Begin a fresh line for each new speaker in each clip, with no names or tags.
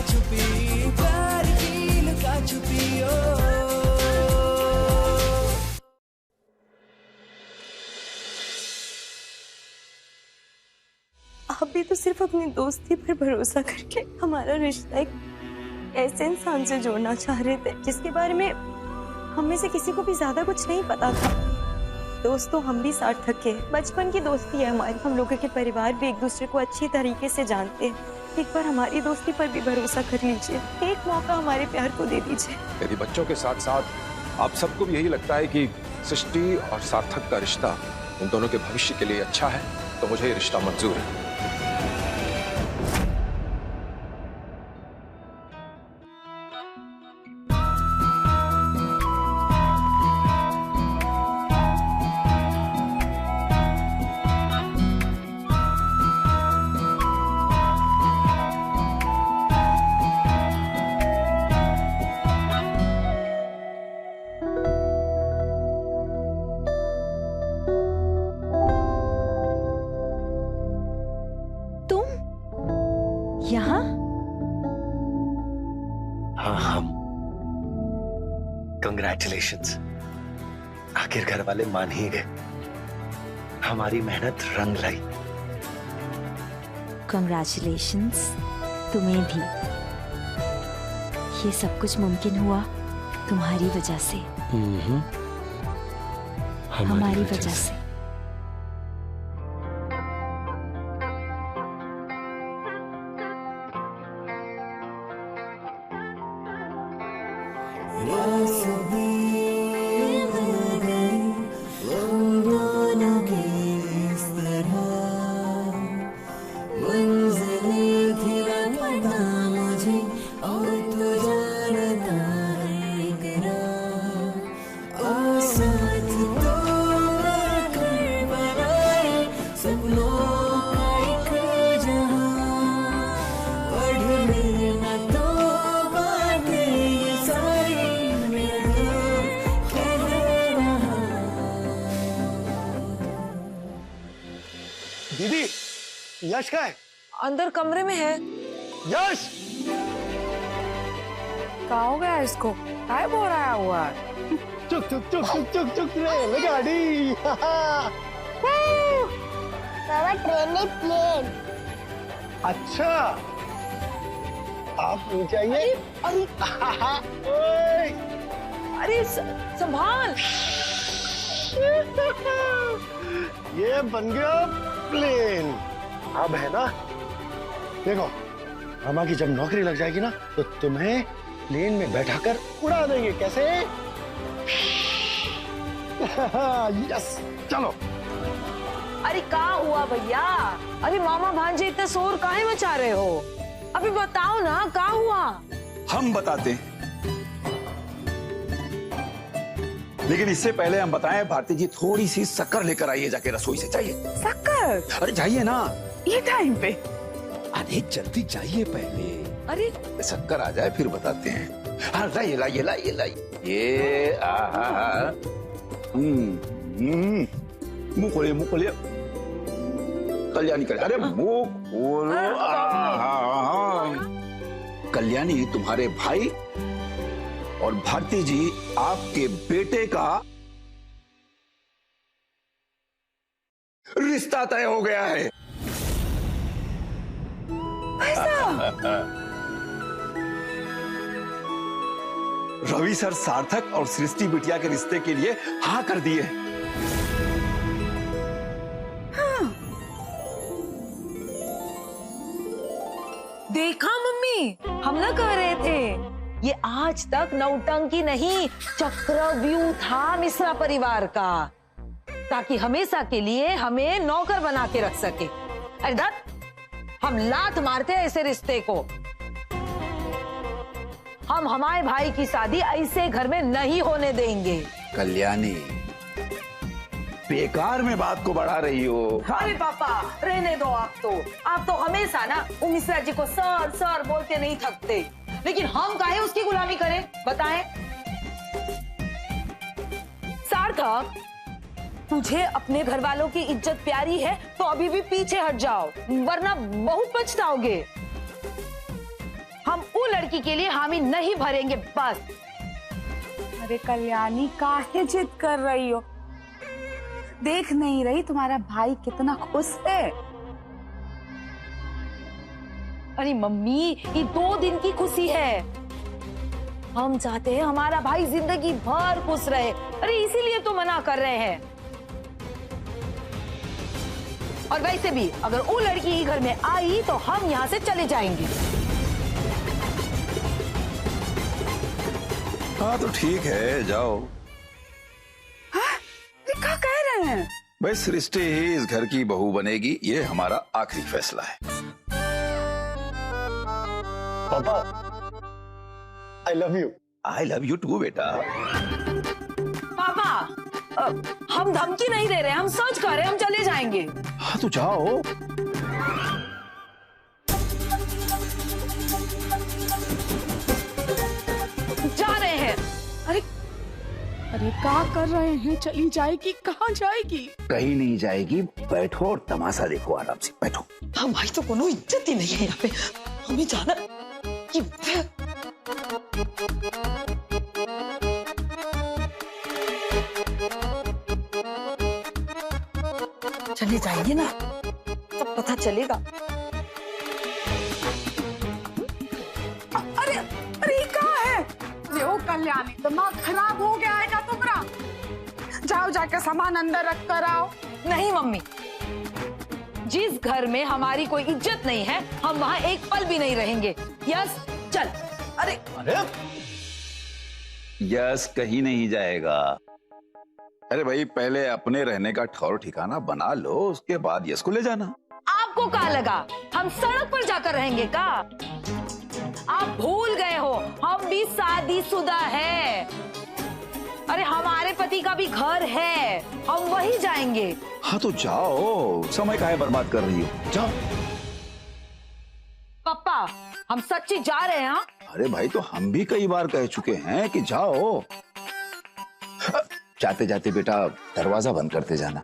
छुपी, प्यार की लुका छुपी ओ।
आप भी तो सिर्फ अपनी दोस्ती पर भरोसा करके हमारा रिश्ता एक ऐसे इंसान से जोड़ना चाह रहे थे जिसके बारे में हम में से किसी को भी ज्यादा कुछ नहीं पता था। दोस्त तो हम भी सार्थक के, बचपन की दोस्ती है हमारी। हम लोगों के परिवार भी एक दूसरे को अच्छी तरीके से जानते हैं। एक बार हमारी दोस्ती पर भी भरोसा कर लीजिए, एक मौका हमारे प्यार को दे दीजिए।
यदि बच्चों के साथ साथ आप सबको भी यही लगता है कि सृष्टि और सार्थक का रिश्ता उन दोनों के भविष्य के लिए अच्छा है, तो मुझे ये रिश्ता मंजूर है।
यहाँ?
हाँ, हम। कंग्रेचुलेशंस, आखिर घर वाले मान ही गए। हमारी मेहनत रंग लाई।
कंग्रेचुलेशंस तुम्हें भी। ये सब कुछ मुमकिन हुआ तुम्हारी वजह से। हमारी वजह से।
दीदी, यश का है?
अंदर कमरे में है।
यश!
क्या हो गया इसको? गायब हो रहा हुआ है।
चुक चुक चुक चुक चुक चुक रे गाड़ी।
बाबा ट्रेन नहीं, प्लेन।
अच्छा, आप नीचे आइए।
अरे संभाल।
ये बन गया प्लेन। अब है ना, देखो मामा की जब नौकरी लग जाएगी ना, तो तुम्हें प्लेन में बैठाकर उड़ा देंगे। कैसे? यस, चलो।
अरे क्या हुआ भैया? अरे मामा भांजे इतना शोर काहे मचा रहे हो? अभी बताओ ना क्या हुआ?
हम बताते हैं, लेकिन इससे पहले हम बताएं, भारती जी थोड़ी सी शक्कर लेकर आइए जाके रसोई से। चाहिए
शक्कर?
अरे जाइए ना,
ये टाइम पे?
अरे जल्दी जाइए पहले।
अरे
शक्कर आ जाए फिर बताते हैं। हाँ लाइए लाइए लाइए लाइए। ये आहा, मुंह खोलिए मुंह खोलिए। कल्याणी कल्याणी, अरे मुंह खोलो। कल्याणी तुम्हारे भाई और भारती जी आपके बेटे का रिश्ता तय हो गया है। रवि सर सार्थक और सृष्टि बिटिया के रिश्ते के लिए हाँ कर दिए।
हाँ। देखा मम्मी, हम ना कह रहे थे ये आज तक नौटंकी नहीं, चक्रव्यूह था मिश्रा परिवार का, ताकि हमेशा के लिए हमें नौकर बना के रख सके। अरे दत्त, हम लात मारते हैं ऐसे रिश्ते को। हम हमारे भाई की शादी ऐसे घर में नहीं होने देंगे।
कल्याणी, बेकार में बात को बढ़ा रही हो।
अरे पापा रहने दो। आप तो हमेशा ना मिश्रा जी को सर सर बोलते नहीं थकते, लेकिन हम काहे उसकी गुलामी करें? बताएं। सार्थक, तुझे अपने घर वालों की इज्जत प्यारी है तो अभी भी पीछे हट जाओ, वरना बहुत पछताओगे। हम लड़की के लिए हामी नहीं भरेंगे, बस।
अरे कल्याणी, काहे जिद कर रही हो? देख नहीं रही तुम्हारा भाई कितना खुश है?
अरे मम्मी, ये 2 दिन की खुशी है। हम चाहते हैं हमारा भाई जिंदगी भर खुश रहे। अरे इसीलिए तो मना कर रहे हैं। और वैसे भी अगर वो लड़की ही घर में आई तो हम यहाँ से चले जाएंगे।
हाँ तो ठीक है, जाओ।
ये क्या कह रहे हैं?
भाई सृष्टि ही इस घर की बहू बनेगी, ये हमारा आखिरी फैसला है।
पापा, I love you.
I love you too बेटा।
पापा, हम धमकी नहीं दे रहे, हम सच कह रहे हैं, हम चले जाएंगे।
हाँ तो जाओ।
जा रहे हैं।
अरे अरे क्या कर रहे हैं? चली जाएगी? कहाँ जाएगी?
कहीं नहीं जाएगी, बैठो और तमाशा देखो आराम से, बैठो।
हमारी तो कोनो इज्जत ही नहीं है यहाँ पे। हमें जाना कि चले जाएंगे ना, तब पता चलेगा।
अरे अरे कहाँ है? देखो कल्याणी, दिमाग खराब हो गया है क्या तुम्हारा? जाओ जाकर सामान अंदर रख कर आओ।
नहीं मम्मी, जिस घर में हमारी कोई इज्जत नहीं है, हम वहाँ एक पल भी नहीं रहेंगे। यस, चल। अरे
अरे
यस कहीं नहीं जाएगा। अरे भाई, पहले अपने रहने का ठौर ठिकाना बना लो, उसके बाद यस को ले जाना।
आपको क्या लगा हम सड़क पर जाकर रहेंगे का? आप भूल गए हो, हम भी शादीशुदा है। अरे हमारे पति का भी घर है, हम वहीं जाएंगे।
हाँ तो जाओ, समय काहे बर्बाद कर रही हो, जाओ।
पापा, हम सच्ची जा रहे हैं।
अरे भाई, तो हम भी कई बार कह चुके हैं कि जाओ। जाते जाते बेटा दरवाजा बंद करते जाना।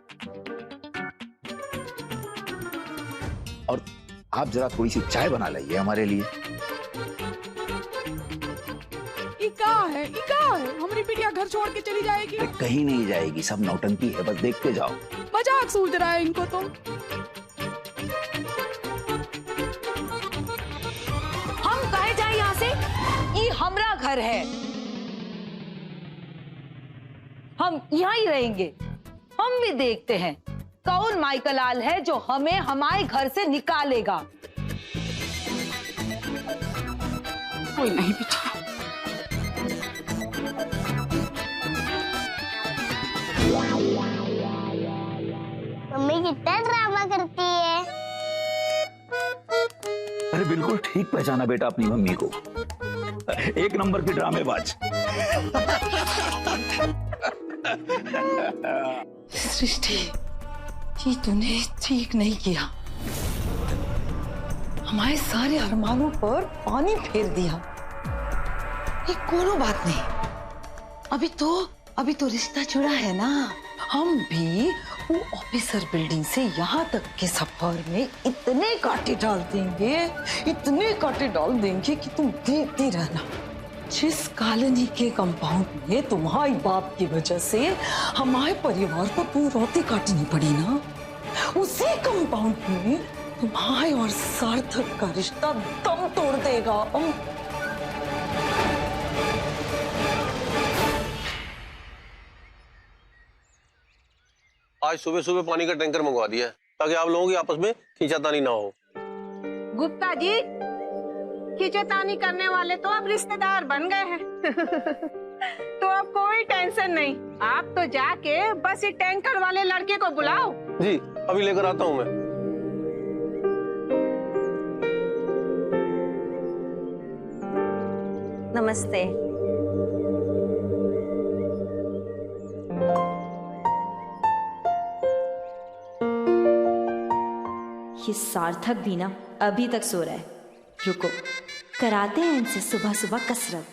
और आप जरा थोड़ी सी चाय बना लाइए हमारे लिए।
ये कहाँ है? ये कहाँ है? हमारी बिटिया घर छोड़ के चली जाएगी?
अरे कहीं नहीं जाएगी, सब नौटंकी है, बस देखते जाओ।
मजाक सूझ रहा है इनको तो।
हम कहे जाए यहाँ से? ये हमारा घर है, हम यहाँ ही रहेंगे। हम भी देखते हैं कौन माइकलाल है जो हमें हमारे घर से निकालेगा।
कोई नहीं बेटा।
मम्मी कितना ड्रामा करती है।
अरे बिल्कुल ठीक पहचाना बेटा अपनी मम्मी को, 1 नंबर की ड्रामेबाज।
सृष्टि, ये तूने ठीक नहीं किया। हमारे सारे अरमानों पर पानी फेर दिया। ये कोनो बात नहीं, अभी तो रिश्ता जुड़ा है ना। हम भी वो ऑफिसर बिल्डिंग से यहाँ तक के सफर में इतने कांटे डाल देंगे कि तुम देखती रहना। जिस कॉलोनी के कंपाउंड में तुम्हारे बाप की वजह से हमारे परिवार को पूरी काटनी पड़ी ना, उसी कंपाउंड में तुम्हारे और सार्थक का रिश्ता दम तोड़ देगा।
आज सुबह सुबह पानी का टैंकर मंगवा दिया है ताकि आप लोगों की आपस में खींचातानी ना हो।
गुप्ता जी, खींचतानी करने वाले तो अब रिश्तेदार बन गए हैं। तो अब कोई टेंशन नहीं, आप तो जाके बस ये टैंकर वाले लड़के को बुलाओ।
जी अभी लेकर आता हूँ मैं।
नमस्ते।
ये सार्थक भी ना अभी तक सो रहा है। रुको, कराते हैं इनसे सुबह सुबह कसरत।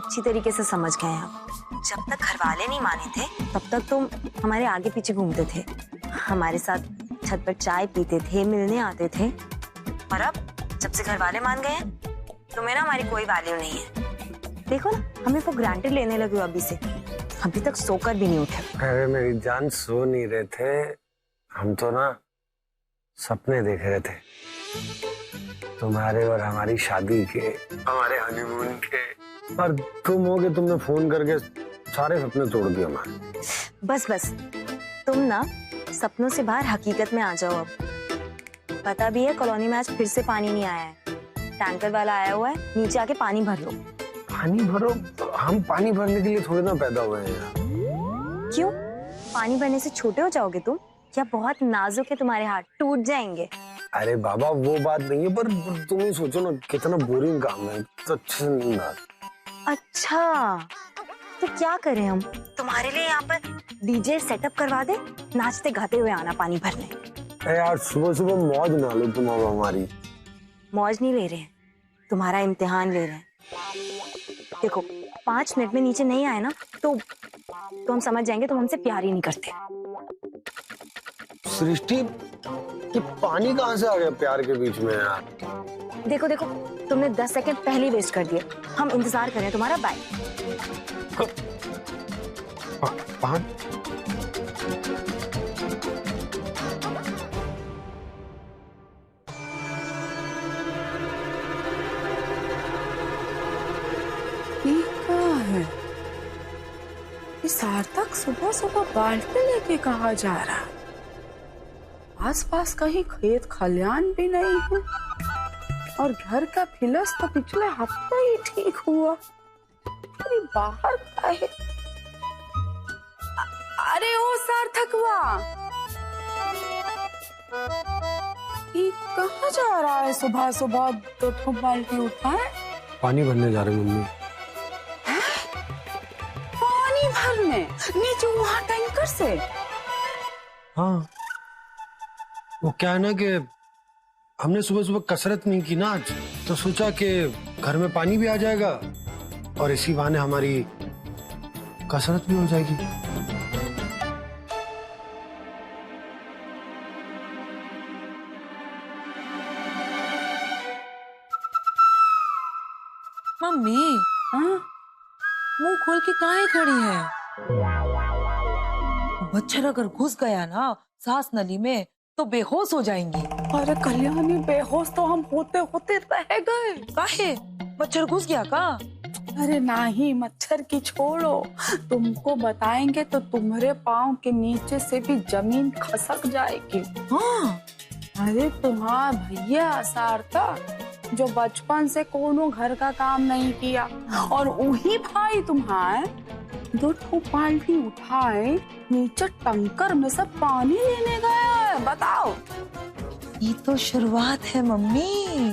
अच्छी तरीके से समझ गए हैं आप। जब तक घर वाले नहीं माने थे तब तक तुम हमारे आगे पीछे घूमते थे, हमारे साथ छत पर चाय पीते थे, मिलने आते थे। और अब जब से घर वाले मान गए हैं तुम्हें ना हमारी कोई वैल्यू नहीं है। देखो ना, हमें वो ग्रांटेड लेने लगे हो अभी से, अभी तक सोकर भी नहीं उठे।
अरे मेरी जान, सो नहीं रहे थे हम तो ना, सपने देख रहे थे तुम्हारे और हमारी शादी के, हमारे हनीमून के। और तुम हो कि तुमने फोन करके सारे सपने तोड़ दिए हमारे।
बस बस, तुम ना सपनों से बाहर हकीकत में आ जाओ। अब पता भी है कॉलोनी में आज फिर से पानी नहीं आया है, टैंकर वाला आया हुआ है, नीचे आके पानी भर लो।
पानी भरो? हम पानी भरने के लिए थोड़ी ना पैदा हुए हैं यार।
क्यों? पानी भरने से छोटे हो जाओगे तुम? क्या बहुत नाजुक है तुम्हारे हाथ, टूट जाएंगे।
अरे बाबा वो बात नहीं है, पर तुम ही सोचो ना कितना बोरिंग काम है, तो अच्छे से नहीं बात।
अच्छा तो क्या करें हम? तुम्हारे लिए यहाँ पर डीजे सेटअप करवा दे, नाचते गाते हुए आना पानी भरने।
अरे यार सुबह सुबह मौज ना लो तुम अब हमारी।
मौज नहीं ले रहे हैं, तुम्हारा इम्तिहान ले रहे हैं। देखो 5 मिनट में नीचे नहीं आए ना तो हम समझ जाएंगे तुम हमसे प्यार ही नहीं करते।
सृष्टि, कि पानी कहाँ से आ गया प्यार के बीच में यार?
देखो देखो, तुमने 10 सेकंड पहले वेस्ट कर दिए। हम इंतजार करें तुम्हारा। बाय।
सार्थक सुबह सुबह बाल्टी लेके कहाँ जा रहा है? आसपास कहीं खेत खलियान भी नहीं है और घर का फिलस तो पिछले हफ्ते ही ठीक हुआ। अरे बाहर का है। अरे ओ सार्थक हुआ, ये कहाँ जा रहा है सुबह सुबह? 2 बाल्टी उठाए।
पानी भरने जा रहे मम्मी।
भरने नीचे वहाँ टैंकर से?
हाँ, वो क्या है ना कि हमने सुबह सुबह कसरत नहीं की ना आज, तो सोचा कि घर में पानी भी आ जाएगा और इसी बहाने हमारी कसरत भी हो जाएगी।
मम्मी, हाँ मुंह खोल के काहे खड़ी है? मच्छर अगर घुस गया ना सांस नली में तो बेहोश हो जाएंगी।
अरे कल्याणी, बेहोश तो हम होते होते रह गए।
काहे? मच्छर घुस गया का?
अरे नहीं, मच्छर की छोड़ो, तुमको बताएंगे तो तुम्हारे पाँव के नीचे से भी जमीन खसक जाएगी।
हाँ,
अरे तुम्हारा भैया सार्थक जो बचपन से कोनो घर का काम नहीं किया और वही भाई तुम्हारे 2 बाल्टी उठाए नीचे टंकर में से पानी लेने गया है। बताओ,
ये तो शुरुआत है मम्मी,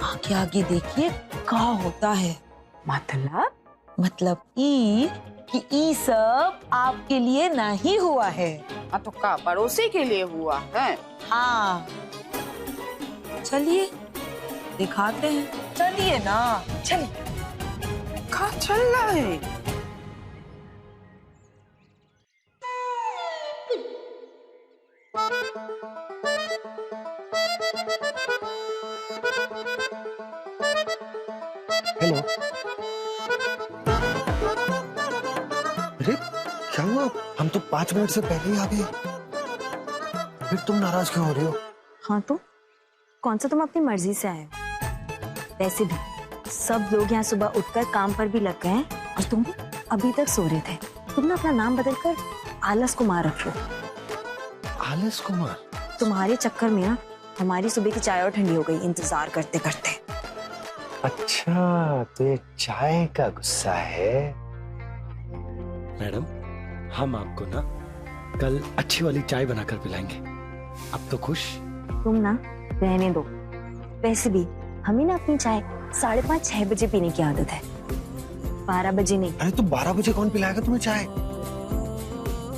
आगे आगे देखिए क्या होता है। मतलब ई सब आपके लिए नहीं हुआ है।
तो का पड़ोसी के लिए हुआ है?
हाँ, चलिए दिखाते हैं। चलिए ना, चलिए।
कहाँ चल रहा है?
हेलो, अरे क्या हुआ? हम तो 5 मिनट से पहले ही आ गए, फिर तुम नाराज क्यों हो रही हो?
हाँ तो कौन सा तुम अपनी मर्जी से आए हो? वैसे भी सब लोग यहाँ सुबह उठकर काम पर भी लग गए हैं और तुम अभी तक सो रहे थे। तुम ना अपना नाम बदलकर आलस कुमार रख लो।
आलस कुमार?
तुम्हारे चक्कर में ना हमारी सुबह की चाय और ठंडी हो गई इंतजार करते करते।
अच्छा, तो ये चाय का गुस्सा है?
मैडम, हम आपको ना कल अच्छी वाली चाय बनाकर पिलाएंगे। अब तो खुश?
तुम ना रहने दो। वैसे भी हमें ना अपनी चाय 5:30-6 बजे पीने की आदत है, 12 बजे नहीं।
अरे तो 12 बजे कौन पिलाएगा तुम्हें चाय?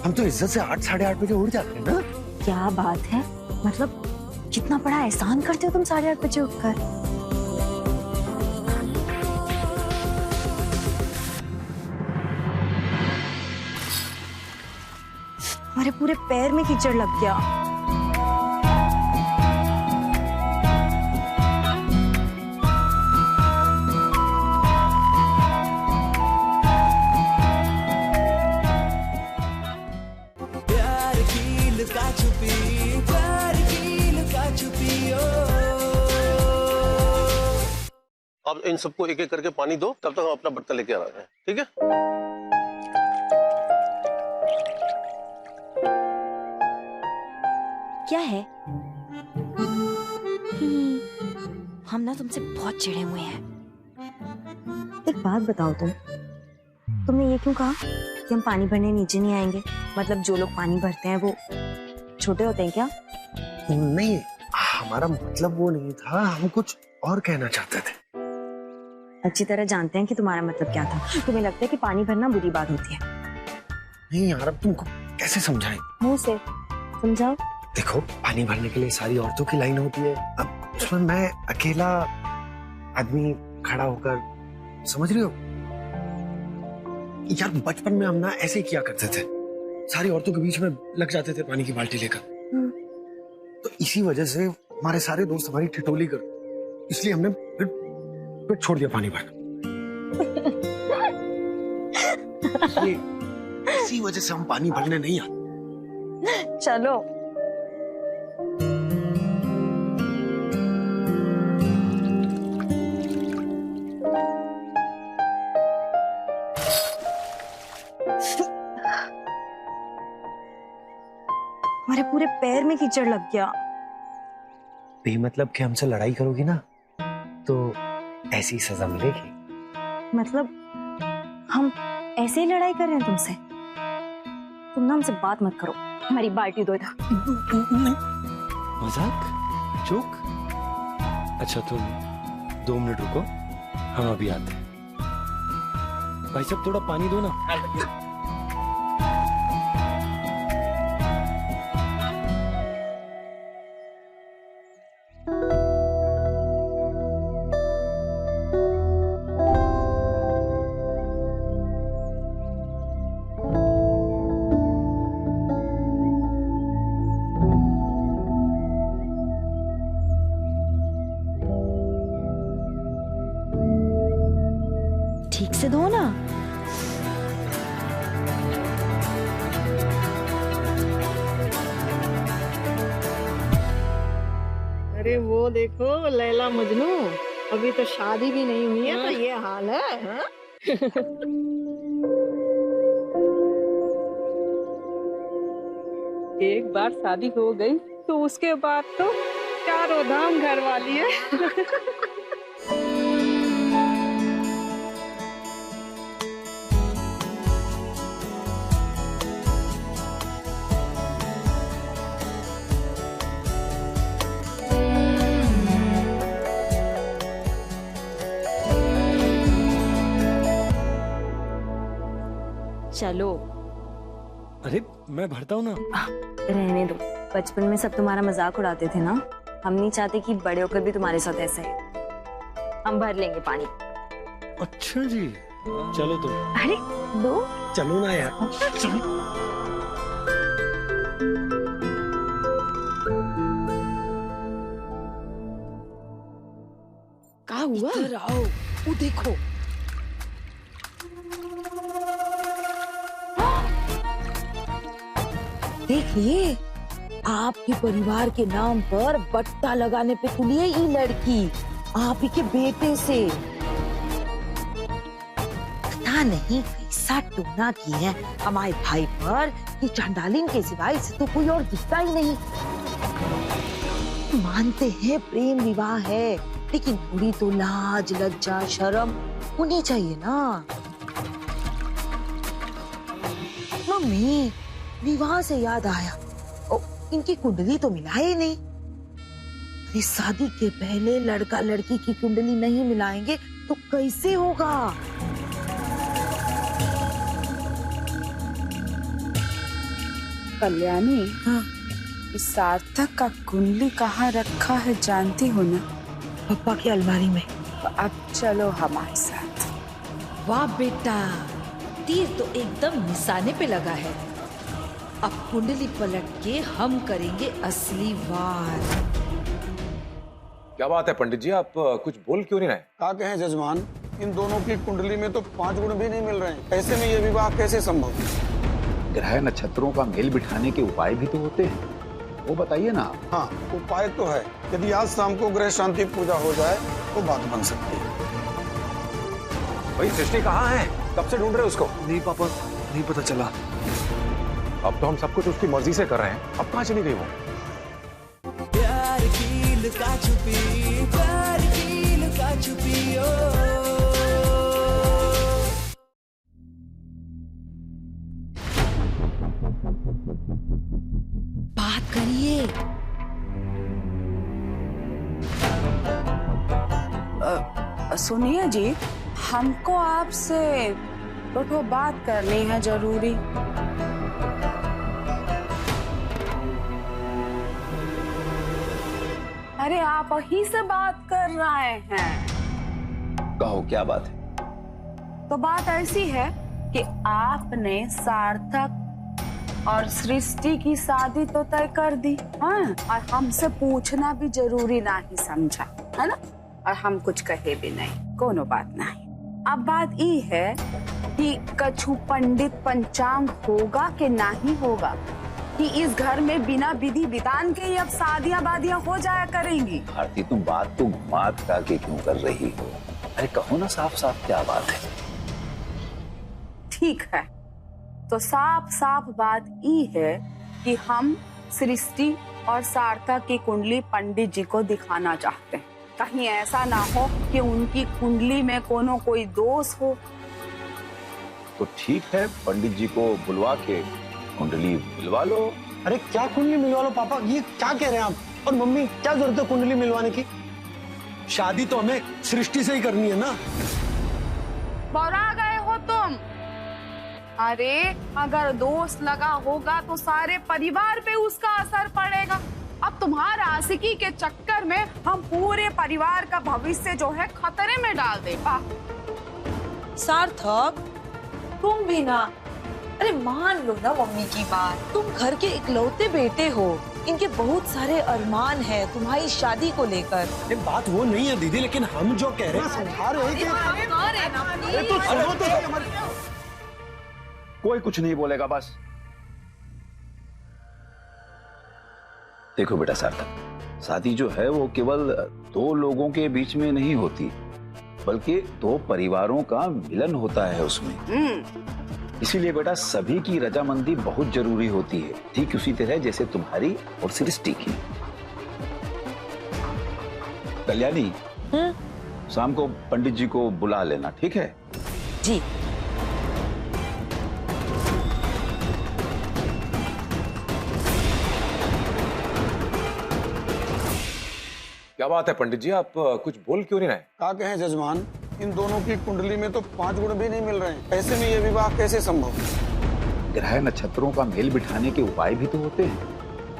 हम तो इज्जत से 8-8:30 बजे उठ जाते हैं ना।
क्या बात है, मतलब कितना बड़ा एहसान करते हो तुम 8:30 बजे उठकर। हमारे पूरे पैर में कीचड़ लग गया।
प्यार की लुका छुपी, प्यार की लुका छुपी ओ।
अब इन सबको एक एक करके पानी दो, तब तक हम अपना बर्तन लेके आ रहे हैं, ठीक है?
क्या है? हम ना तुमसे बहुत चिढ़े हुए हैं।
एक बात बताओ, तुमने ये क्यों कहा कि हम पानी भरने नीचे नहीं आएंगे? मतलब जो लोग पानी भरते हैं वो छोटे होते हैं क्या?
नहीं, हमारा मतलब वो नहीं था, हम कुछ और कहना चाहते थे।
अच्छी तरह जानते हैं कि तुम्हारा मतलब क्या था। तुम्हें लगता है कि पानी भरना बुरी बात होती है।
नहीं यार, अब तुमको कैसे समझाएं?
मुंह से समझाओ।
देखो, पानी भरने के लिए सारी औरतों की लाइन होती है, अब उसमें मैं अकेला आदमी खड़ा होकर, समझ रही हो यार? बचपन में हम ना ऐसे ही किया करते थे, सारी औरतों के बीच में लग जाते थे पानी की बाल्टी लेकर। तो इसी वजह से हमारे सारे दोस्त हमारी ठिठोली कर, इसलिए हमने फिर छोड़ दिया पानी भरना। इसी वजह से हम पानी भरने नहीं आते।
चलो हमारे पूरे पैर में कीचड़ लग गया।
बेमतलब के हमसे लड़ाई करोगी ना तो ऐसी सजा मिलेगी।
मतलब हम ऐसे ही लड़ाई कर रहे हैं तुमसे? तुम ना हमसे बात मत करो, हमारी बाल्टी दो इधर।
मजाक? जोक? अच्छा तुम 2 मिनट रुको, हम अभी आते हैं। भाई साहब थोड़ा पानी दो ना।
ठीक से धो ना।
अरे वो देखो लैला मजनू, अभी तो शादी भी नहीं हुई है तो ये हाल है, हाँ? एक बार शादी हो गई तो उसके बाद तो चारों धाम घर वाली है।
चलो।
अरे मैं भरता हूँ ना।
रहने दो, बचपन में सब तुम्हारा मजाक उड़ाते थे ना। हम नहीं चाहते कि बड़े होकर भी तुम्हारे साथ ऐसा है। हम भर लेंगे पानी।
अच्छा जी, चलो तुम।
अरे दो।
चलो ना यार, चलो।
क्या हुआ?
इधर आओ, वो देखो। देखिए, आपके परिवार के नाम पर बट्टा लगाने पे तुली है ये लड़की, आप ही के बेटे से। पता नहीं कैसा टोना की है हमारे भाई पर कि चांडालिन के सिवाय से तो कोई और दिखता ही नहीं। मानते हैं प्रेम विवाह है, लेकिन थोड़ी तो लाज लज्जा शर्म होनी चाहिए ना। मम्मी, विवाह से याद आया, इनकी कुंडली तो मिलाई नहीं। अरे शादी के पहले लड़का लड़की की कुंडली नहीं मिलाएंगे तो कैसे होगा?
कल्याणी,
हाँ?
इस सार्थक का कुंडली कहाँ रखा है जानती हो ना?
पापा की अलमारी में।
तो अब चलो हमारे साथ।
वाह बेटा, तीर तो एकदम निशाने पे लगा है।
अब कुंडली पलट के हम करेंगे असली वार।
क्या बात है पंडित जी, आप कुछ बोल क्यों नहीं रहे?
क्या कहें जजमान, इन दोनों की कुंडली में तो 5 गुण भी नहीं मिल रहे हैं। ऐसे में ये विवाह कैसे संभव?
ग्रह नक्षत्रों का मेल बिठाने के उपाय भी तो होते हैं, वो बताइए ना।
हाँ, उपाय तो है। यदि आज शाम को ग्रह शांति पूजा हो जाए तो बात बन सकती है।
भाई सृष्टि कहाँ है? कब से ढूंढ रहे उसको?
नहीं पापा, नहीं पता चला।
अब तो हम सब कुछ उसकी मर्जी से कर रहे हैं, अब कहाँ चली गई वो?
प्यार की लुका छुपी, प्यार की लुका छुपी ओ।
बात करिए।
सुनिए जी, हमको आपसे तो बात करनी है जरूरी। अरे आप ही से बात कर रहे हैं।
कहो क्या बात है?
तो बात ऐसी है कि आपने सार्थक और सृष्टि की शादी तो तय कर दी, हाँ, और हमसे पूछना भी जरूरी नहीं समझा, है ना? और हम कुछ कहे भी नहीं, कोनो बात नहीं। अब बात ये है कि कछु पंडित पंचांग होगा कि नहीं होगा, कि इस घर में बिना विधि विधान के ही अब शादियां बादियां हो जाया करेंगी।
भारती, तुम बात तो घुमा फिरा के क्यों कर रही हो? अरे कहो ना साफ साफ क्या बात है।
ठीक है, तो साफ साफ बात ये है कि हम सृष्टि और सार्थक की कुंडली पंडित जी को दिखाना चाहते हैं। कहीं ऐसा ना हो कि उनकी कुंडली में कोनो कोई दोष हो।
तो ठीक है, पंडित जी को बुलवा के कुंडली मिलवा लो।
अरे क्या कुंडली मिलवा लो पापा, ये क्या कह रहे हैं आप? और मम्मी, क्या जरूरत है कुंडली मिलवाने की? शादी तो हमें सृष्टि से ही करनी है ना।
बौरा गए हो तुम? अरे अगर दोष लगा होगा तो सारे परिवार पे उसका असर पड़ेगा। अब तुम्हारा आशिकी के चक्कर में हम पूरे परिवार का भविष्य जो है खतरे में डाल दे।
सार्थक, तुम भी ना, अरे मान लो ना मम्मी की बात। तुम घर के इकलौते बेटे हो, इनके बहुत सारे अरमान है तुम्हारी शादी को लेकर।
ये बात वो नहीं है दीदी, लेकिन हम जो कह रहे हैं समझा रहे हैं कि तो सुनो तो।
कोई कुछ नहीं बोलेगा, बस देखो बेटा सार्थक, शादी जो है वो केवल 2 लोगों के बीच में नहीं होती, बल्कि 2 परिवारों का मिलन होता है उसमें। इसीलिए बेटा सभी की रजामंदी बहुत जरूरी होती है, ठीक उसी तरह जैसे तुम्हारी और सृष्टि की। कल्याणी, शाम को पंडित जी को बुला लेना, ठीक है?
जी।
क्या बात है पंडित जी, आप कुछ बोल क्यों नहीं रहे?
क्या कहें जजमान, इन दोनों की कुंडली में तो 5 गुण भी नहीं मिल रहे हैं। ऐसे में ये विवाह कैसे संभव?
ग्रह नक्षत्रों का मेल बिठाने के उपाय भी तो होते हैं,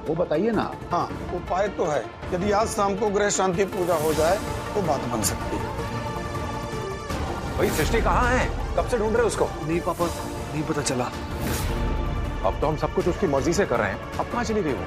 वो बताइए ना।
हाँ, उपाय तो है। यदि आज शाम को ग्रह शांति पूजा हो जाए तो बात बन सकती है।
भाई सृष्टि कहाँ है? कब से ढूंढ रहे उसको?
नहीं पापा, नहीं पता चला।
अब तो हम सब कुछ उसकी मर्जी से कर रहे हैं, अब कहाँ चली गई वो?